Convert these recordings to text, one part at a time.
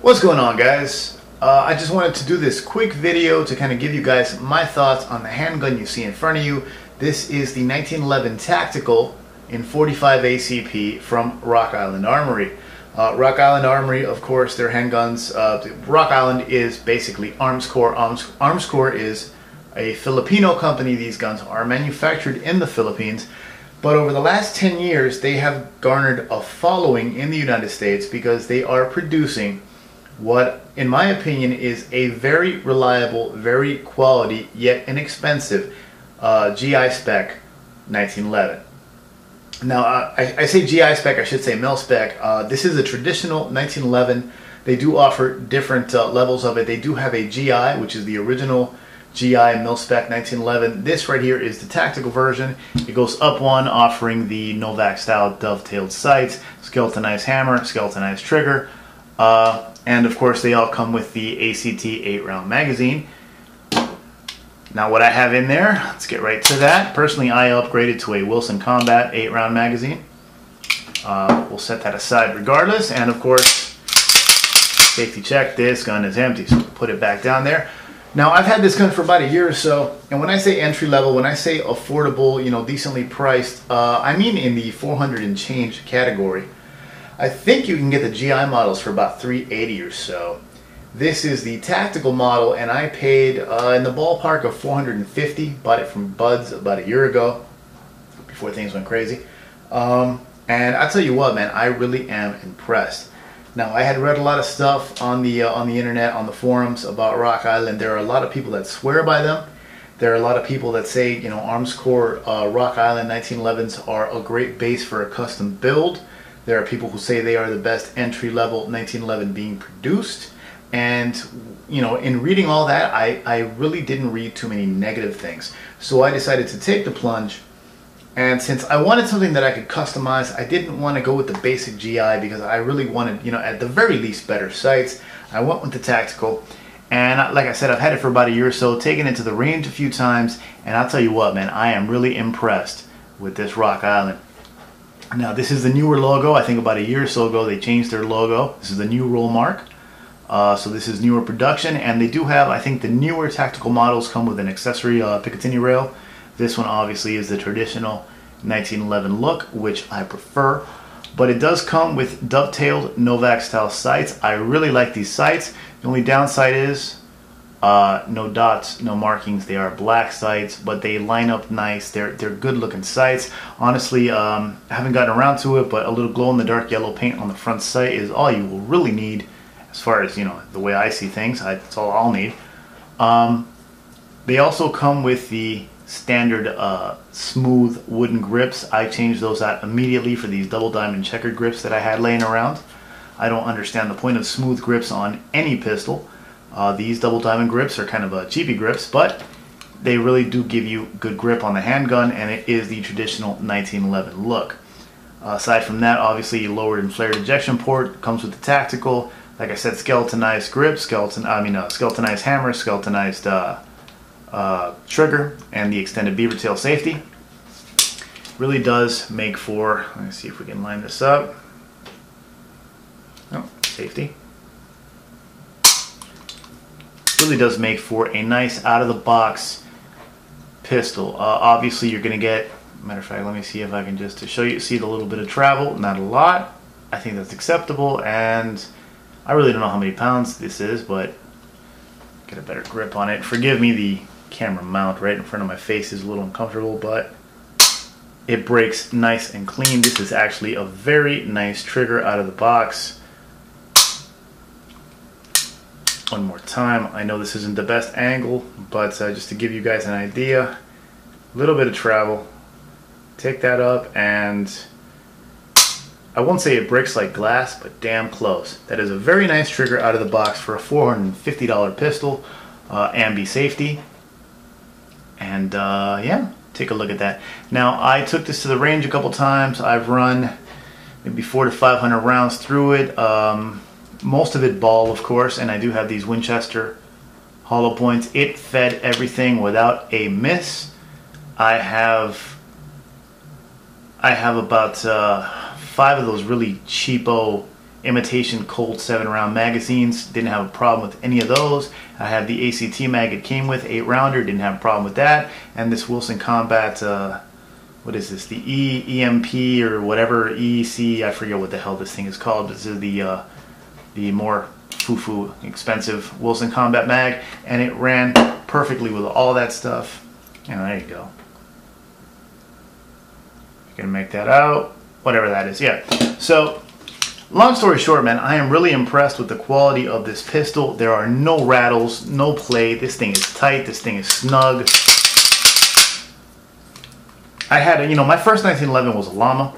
What's going on, guys? I just wanted to do this quick video to kind of give you guys my thoughts on the handgun you see in front of you. This is the 1911 Tactical in 45 ACP from Rock Island Armory. Rock Island Armory, of course, their handguns. Rock Island is basically Armscor. Armscor is a Filipino company. These guns are manufactured in the Philippines. But over the last 10 years, they have garnered a following in the United States because they are producing what, in my opinion, is a very reliable, very quality, yet inexpensive GI spec 1911. Now, I say GI spec, I should say mil-spec. This is a traditional 1911. They do offer different levels of it. They do have a GI, which is the original GI mil-spec 1911. This right here is the tactical version. It goes up one, offering the Novak style dovetailed sights, skeletonized hammer, skeletonized trigger, and of course they all come with the ACT 8-round magazine. Now what I have in there, let's get right to that. Personally, I upgraded to a Wilson Combat 8-round magazine. We'll set that aside regardless, and of course, safety check, this gun is empty, so put it back down there. Now, I've had this gun for about a year or so, and when I say entry level, when I say affordable, you know, decently priced, I mean in the 400 and change category. I think you can get the GI models for about $380 or so. This is the tactical model, and I paid in the ballpark of $450. Bought it from Buds about a year ago, before things went crazy. And I'll tell you what, man, I really am impressed. Now, I had read a lot of stuff on the internet, on the forums about Rock Island. There are a lot of people that swear by them. There are a lot of people that say, you know, Armscor Rock Island 1911s are a great base for a custom build. There are people who say they are the best entry-level 1911 being produced. And, you know, in reading all that, I really didn't read too many negative things. So I decided to take the plunge. And since I wanted something that I could customize, I didn't want to go with the basic GI because I really wanted, you know, at the very least better sights. I went with the tactical. And like I said, I've had it for about a year or so, taken it to the range a few times. And I'll tell you what, man, I am really impressed with this Rock Island. Now, this is the newer logo. I think about a year or so ago, they changed their logo. This is the new roll mark. So this is newer production. And they do have, I think the newer tactical models come with an accessory Picatinny rail. This one obviously is the traditional 1911 look, which I prefer. But it does come with dovetailed Novak style sights. I really like these sights. The only downside is no dots, no markings. They are black sights, but they line up nice. They're good looking sights. Honestly, I haven't gotten around to it, but a little glow in the dark yellow paint on the front sight is all you will really need as far as, you know, the way I see things. That's all I'll need. They also come with the standard smooth wooden grips. I changed those out immediately for these double diamond checkered grips that I had laying around. I don't understand the point of smooth grips on any pistol. These double diamond grips are kind of cheapy grips, but they really do give you good grip on the handgun, and it is the traditional 1911 look. Aside from that, obviously, lowered and flared ejection port comes with the tactical. Like I said, skeletonized grip, skeletonized hammer, skeletonized trigger, and the extended beaver tail safety. Really does make for, let's see if we can line this up. Oh, safety. Really does make for a nice out-of-the-box pistol. Obviously, you're going to get, matter of fact, let me see if I can just show you, see the little bit of travel, not a lot. I think that's acceptable, and I really don't know how many pounds this is, but get a better grip on it. Forgive me, the camera mount right in front of my face is a little uncomfortable, but it breaks nice and clean. This is actually a very nice trigger out of the box. One more time. I know this isn't the best angle, but just to give you guys an idea, a little bit of travel. Take that up, and I won't say it breaks like glass, but damn close. That is a very nice trigger out of the box for a $450 pistol, ambi safety. And yeah, take a look at that. Now, I took this to the range a couple times. I've run maybe 400 to 500 rounds through it. Most of it ball, of course, and I do have these Winchester hollow points. It fed everything without a miss. I have about 5 of those really cheapo imitation Colt 7-round magazines. Didn't have a problem with any of those. I had the ACT mag it came with, 8-rounder. Didn't have a problem with that. And this Wilson Combat, what is this? The EMP or whatever, EC, I forget what the hell this thing is called. This is the more foo-foo expensive Wilson Combat mag, and it ran perfectly with all that stuff. There you go. You can make that out, whatever that is. Yeah. So long story short, man, I am really impressed with the quality of this pistol. There are no rattles, no play. This thing is tight. This thing is snug. I had, my first 1911 was a Llama,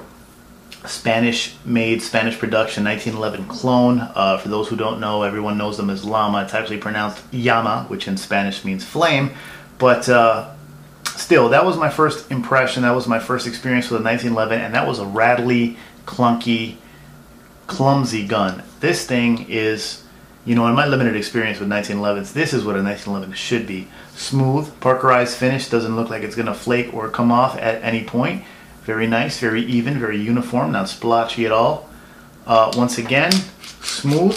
Spanish-made, Spanish production, 1911 clone. For those who don't know, everyone knows them as Llama. It's actually pronounced Llama, which in Spanish means flame. But still, that was my first impression. That was my first experience with a 1911, and that was a rattly, clunky, clumsy gun. This thing is, in my limited experience with 1911s, this is what a 1911 should be. Smooth, parkerized finish, doesn't look like it's going to flake or come off at any point. Very nice, very even, very uniform, not splotchy at all. Once again, smooth,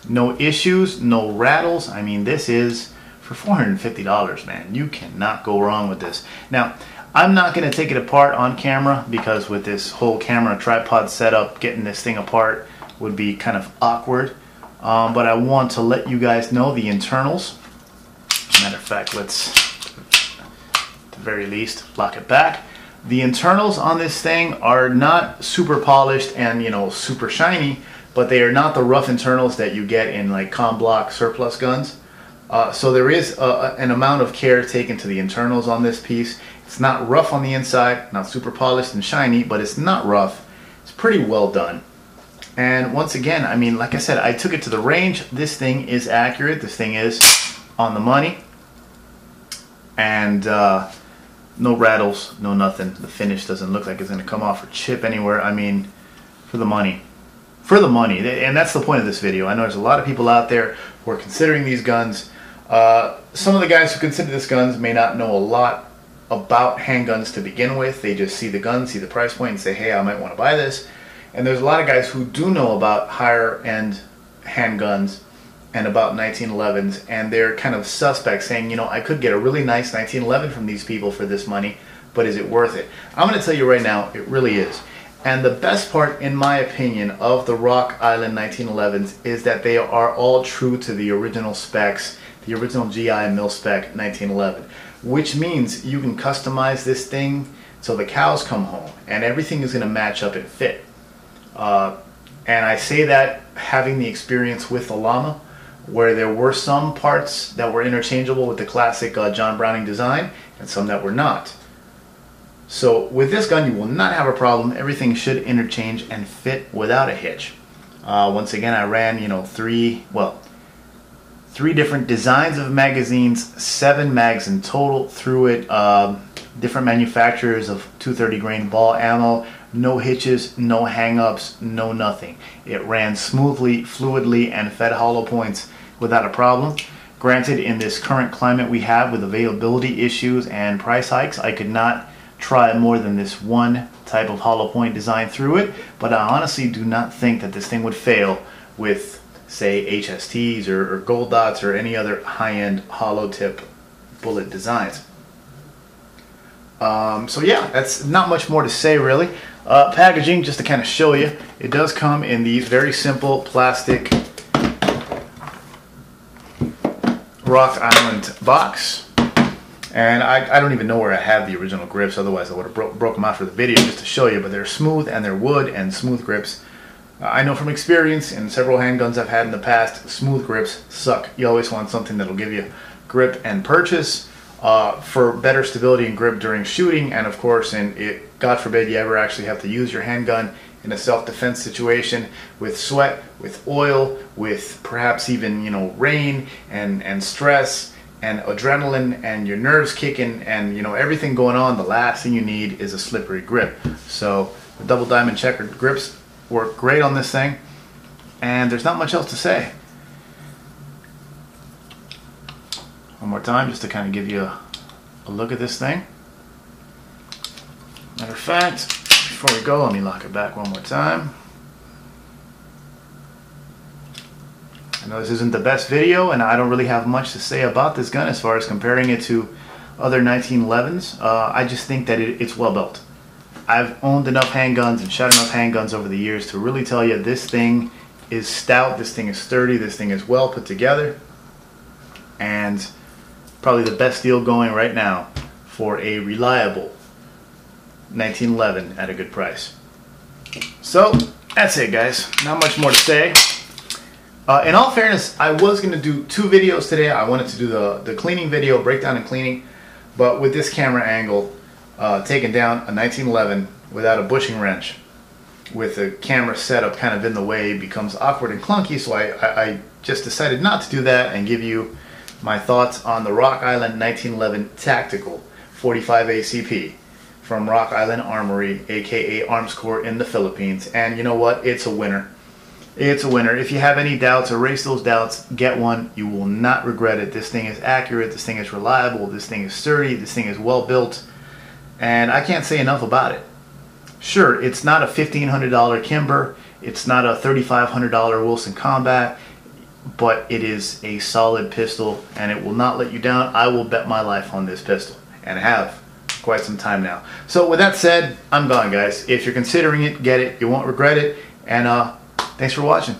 no issues, no rattles. I mean, this is, for $450, man, you cannot go wrong with this. Now, I'm not going to take it apart on camera because with this whole camera tripod setup, getting this thing apart would be kind of awkward. But I want to let you guys know the internals. Matter of fact, let's, at the very least, lock it back. The internals on this thing are not super polished and, super shiny, but they are not the rough internals that you get in like Block surplus guns. So there is an amount of care taken to the internals on this piece. It's not rough on the inside, not super polished and shiny, but it's not rough. It's pretty well done. And once again, I mean, like I said, I took it to the range. This thing is accurate. This thing is on the money. And no rattles, no nothing. The finish doesn't look like it's going to come off or chip anywhere. I mean, for the money. For the money. And that's the point of this video. I know there's a lot of people out there who are considering these guns. Some of the guys who consider these guns may not know a lot about handguns to begin with. They just see the gun, see the price point, and say, hey, I might want to buy this. And there's a lot of guys who do know about higher end handguns and about 1911s, and they're kind of suspect, saying, I could get a really nice 1911 from these people for this money, but is it worth it? I'm going to tell you right now, it really is. And the best part, in my opinion, of the Rock Island 1911s is that they are all true to the original specs, the original GI mil-spec 1911, which means you can customize this thing so the cows come home, and everything is going to match up and fit. And I say that having the experience with the Llama, where there were some parts that were interchangeable with the classic John Browning design and some that were not. So with this gun, you will not have a problem. Everything should interchange and fit without a hitch. Once again, I ran, three different designs of magazines, 7 mags in total through it, different manufacturers of 230 grain ball ammo, no hitches, no hang-ups, no nothing. It ran smoothly, fluidly, and fed hollow points without a problem. Granted, in this current climate we have with availability issues and price hikes, I could not try more than this one type of hollow point design through it, but I honestly do not think that this thing would fail with, say, HSTs or gold dots or any other high-end hollow tip bullet designs. So yeah, that's not much more to say really. Packaging, just to kind of show you, it does come in these very simple plastic Rock Island box. And I don't even know where I have the original grips, otherwise I would have broke them out for the video just to show you, but they're smooth and they're wood and smooth grips. I know from experience in several handguns I've had in the past, smooth grips suck. You always want something that'll give you grip and purchase for better stability and grip during shooting, and of course, God forbid you ever actually have to use your handgun in a self-defense situation with sweat, with oil, with perhaps even rain and stress and adrenaline and your nerves kicking and everything going on. The last thing you need is a slippery grip. So the double diamond checkered grips work great on this thing, and there's not much else to say. One more time just to kind of give you a look at this thing. Matter of fact, before we go, let me lock it back one more time. I know this isn't the best video, and I don't really have much to say about this gun as far as comparing it to other 1911s. I just think that it's well built. I've owned enough handguns and shot enough handguns over the years to really tell you this thing is stout, this thing is sturdy, this thing is well put together, and probably the best deal going right now for a reliable 1911 at a good price. So that's it, guys. Not much more to say. In all fairness, I was going to do 2 videos today. I wanted to do the cleaning video, breakdown and cleaning, but with this camera angle, taking down a 1911 without a bushing wrench, with the camera setup kind of in the way, becomes awkward and clunky, so I just decided not to do that and give you my thoughts on the Rock Island 1911 Tactical 45 ACP from Rock Island Armory, aka Arms Corps in the Philippines. And you know what? It's a winner. It's a winner. If you have any doubts, erase those doubts, get one. You will not regret it. This thing is accurate, this thing is reliable, this thing is sturdy, this thing is well built, and I can't say enough about it. Sure, it's not a $1,500 Kimber, it's not a $3,500 Wilson Combat, but it is a solid pistol, and it will not let you down. I will bet my life on this pistol, and I have quite some time now. So with that said, I'm gone, guys. If you're considering it, get it. You won't regret it, and thanks for watching.